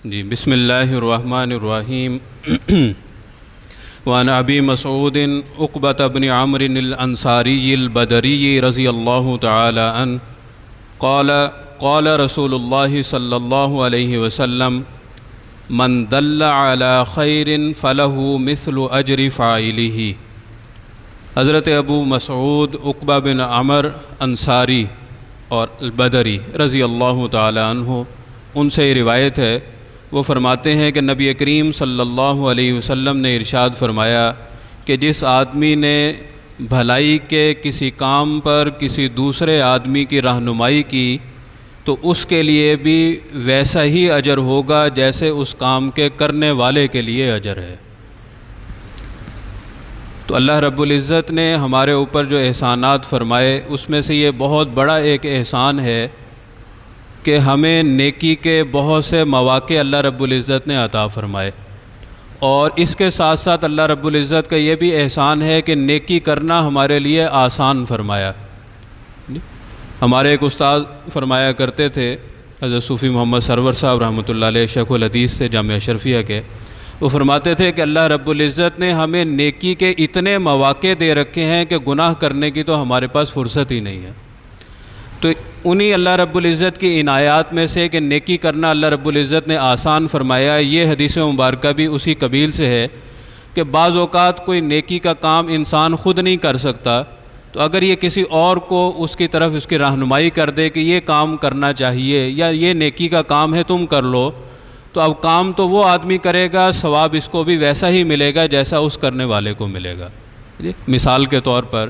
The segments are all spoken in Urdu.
جی بسم اللہ الرحمن الرحیم وعن ابی مسعود عقبۃ بن عمرو الانصاری البدری رضی اللہ تعالی عنہ قال قال رسول اللہ صلی اللہ علیہ وسلم من دل علی خیر فلہ مثل اجر فاعلہ۔ حضرت ابو مسعود عقبہ بن عمرو انصاری اور البدری رضی اللہ تعالی عنہ ان سے روایت ہے، وہ فرماتے ہیں کہ نبی کریم صلی اللہ علیہ وسلم نے ارشاد فرمایا کہ جس آدمی نے بھلائی کے کسی کام پر کسی دوسرے آدمی کی رہنمائی کی تو اس کے لیے بھی ویسا ہی اجر ہوگا جیسے اس کام کے کرنے والے کے لیے اجر ہے۔ تو اللہ رب العزت نے ہمارے اوپر جو احسانات فرمائے اس میں سے یہ بہت بڑا ایک احسان ہے کہ ہمیں نیکی کے بہت سے مواقع اللہ رب العزت نے عطا فرمائے، اور اس کے ساتھ ساتھ اللہ رب العزت کا یہ بھی احسان ہے کہ نیکی کرنا ہمارے لیے آسان فرمایا۔ ہمارے ایک استاد فرمایا کرتے تھے، حضرت صوفی محمد سرور صاحب رحمۃ اللہ علیہ، شیخ الحدیث سے جامعہ اشرفیہ کے، وہ فرماتے تھے کہ اللہ رب العزت نے ہمیں نیکی کے اتنے مواقع دے رکھے ہیں کہ گناہ کرنے کی تو ہمارے پاس فرصت ہی نہیں ہے۔ تو انہی اللہ رب العزت کی عنایات میں سے کہ نیکی کرنا اللہ رب العزت نے آسان فرمایا، یہ حدیث مبارکہ بھی اسی قبیل سے ہے کہ بعض اوقات کوئی نیکی کا کام انسان خود نہیں کر سکتا، تو اگر یہ کسی اور کو اس کی طرف اس کی رہنمائی کر دے کہ یہ کام کرنا چاہیے یا یہ نیکی کا کام ہے تم کر لو، تو اب کام تو وہ آدمی کرے گا، ثواب اس کو بھی ویسا ہی ملے گا جیسا اس کرنے والے کو ملے گا۔ مثال کے طور پر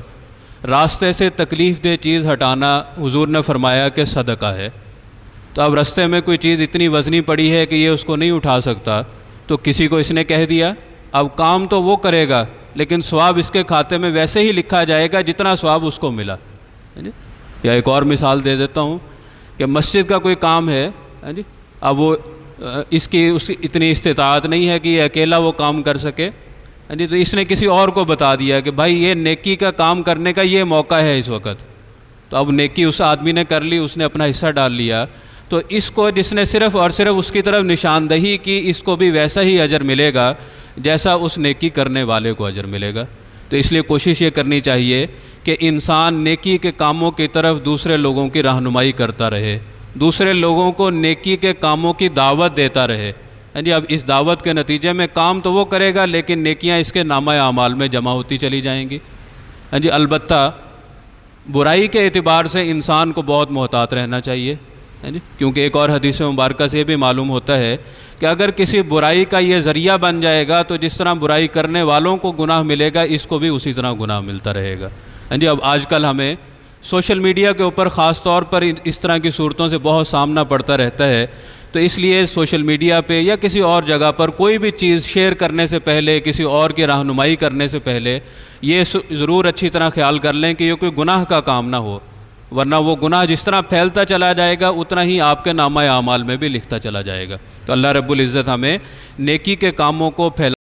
راستے سے تکلیف دہ چیز ہٹانا حضور نے فرمایا کہ صدقہ ہے۔ تو اب راستے میں کوئی چیز اتنی وزنی پڑی ہے کہ یہ اس کو نہیں اٹھا سکتا، تو کسی کو اس نے کہہ دیا، اب کام تو وہ کرے گا لیکن ثواب اس کے کھاتے میں ویسے ہی لکھا جائے گا جتنا ثواب اس کو ملا۔ یا ایک اور مثال دے دیتا ہوں کہ مسجد کا کوئی کام ہے، اب وہ اس کی اتنی استطاعت نہیں ہے کہ یہ اکیلا وہ کام کر سکے، تو اس نے کسی اور کو بتا دیا کہ بھائی یہ نیکی کا کام کرنے کا یہ موقع ہے اس وقت، تو اب نیکی اس آدمی نے کر لی، اس نے اپنا حصہ ڈال لیا، تو اس کو جس نے صرف اور صرف اس کی طرف نشاندہی کی، اس کو بھی ویسا ہی اجر ملے گا جیسا اس نیکی کرنے والے کو اجر ملے گا۔ تو اس لیے کوشش یہ کرنی چاہیے کہ انسان نیکی کے کاموں کی طرف دوسرے لوگوں کی رہنمائی کرتا رہے، دوسرے لوگوں کو نیکی کے کاموں کی دعوت دیتا رہے۔ اب اس دعوت کے نتیجے میں کام تو وہ کرے گا لیکن نیکیاں اس کے نامہ اعمال میں جمع ہوتی چلی جائیں گی۔ البتہ برائی کے اعتبار سے انسان کو بہت محتاط رہنا چاہیے، کیونکہ ایک اور حدیث مبارکہ سے یہ بھی معلوم ہوتا ہے کہ اگر کسی برائی کا یہ ذریعہ بن جائے گا تو جس طرح برائی کرنے والوں کو گناہ ملے گا، اس کو بھی اسی طرح گناہ ملتا رہے گا۔ اب آج کل ہمیں سوشل میڈیا کے اوپر خاص طور پر اس طرح کی صورتوں سے بہت سامنا پڑتا رہتا ہے، تو اس لیے سوشل میڈیا پہ یا کسی اور جگہ پر کوئی بھی چیز شیئر کرنے سے پہلے، کسی اور کی رہنمائی کرنے سے پہلے یہ ضرور اچھی طرح خیال کر لیں کہ یہ کوئی گناہ کا کام نہ ہو، ورنہ وہ گناہ جس طرح پھیلتا چلا جائے گا اتنا ہی آپ کے نامہ اعمال میں بھی لکھتا چلا جائے گا۔ تو اللہ رب العزت ہمیں نیکی کے کاموں کو